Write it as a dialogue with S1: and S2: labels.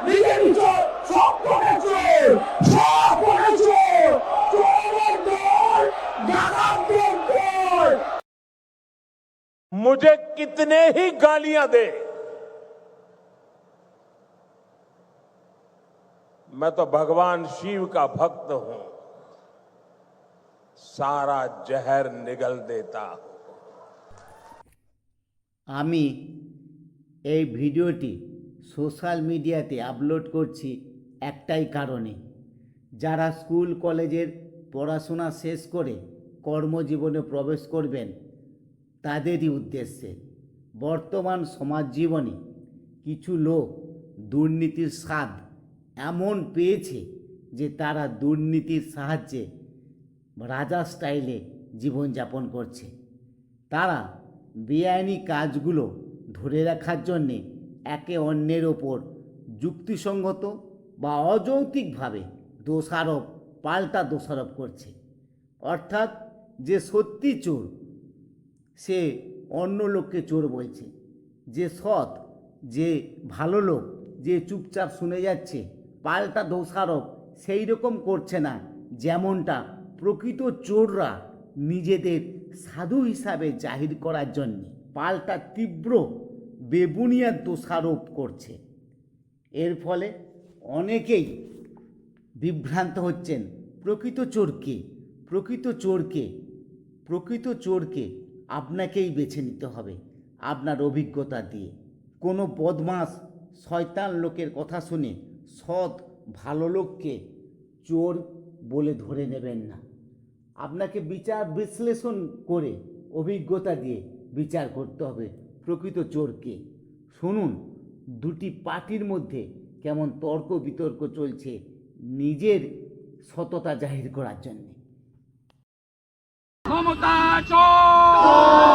S1: নিজের চোর, সব কটা চোর, সব কটা চোর, চোরের দল, ডাকাতদের দল।
S2: मुझे कितने ही गालियां दे, मैं तो भगवान शिव का भक्त हूं, सारा जहर निगल देता हूं।
S3: আমি এই ভিডিওটি সোশ্যাল মিডিয়াতে আপলোড করছি একটাই কারণে, যারা স্কুল কলেজের পড়াশোনা শেষ করে কর্মজীবনে প্রবেশ করবেন তাদেরই উদ্দেশ্যে। বর্তমান সমাজ জীবনে কিছু লোক দুর্নীতির স্বাদ এমন পেয়েছে যে তারা দুর্নীতির সাহায্যে রাজা স্টাইলে জীবনযাপন করছে। তারা বেআইনি কাজগুলো ধরে রাখার জন্যে একে অন্যের ওপর যুক্তিসঙ্গত বা অযৌক্তিকভাবে দোষারোপ, পাল্টা দোষারোপ করছে। অর্থাৎ যে সত্যি চোর সে অন্য লোককে চোর বলছে, যে সৎ, যে ভালো লোক, যে চুপচাপ শুনে যাচ্ছে, পাল্টা দোষারোপ সেই রকম করছে না যেমনটা প্রকৃত চোররা নিজেদের সাধু হিসাবে জাহির করার জন্য পাল্টা তীব্র বেবুনিয়াদ দোষারোপ করছে। এর ফলে অনেকেই বিভ্রান্ত হচ্ছেন। প্রকৃত চোরকে, প্রকৃত চোরকে, প্রকৃত চোরকে আপনাকেই বেছে নিতে হবে আপনার অভিজ্ঞতা দিয়ে। কোনো বদমাস শয়তান লোকের কথা শুনে সৎ ভালো লোককে চোর বলে ধরে নেবেন না। আপনাকে বিচার বিশ্লেষণ করে অভিজ্ঞতা দিয়ে বিচার করতে হবে প্রকৃত চোরকে। শুনুন দুটি পার্টির মধ্যে কেমন তর্ক বিতর্ক চলছে নিজের সততা জাহির করার জন্য।
S1: ক্ষমতা চোর।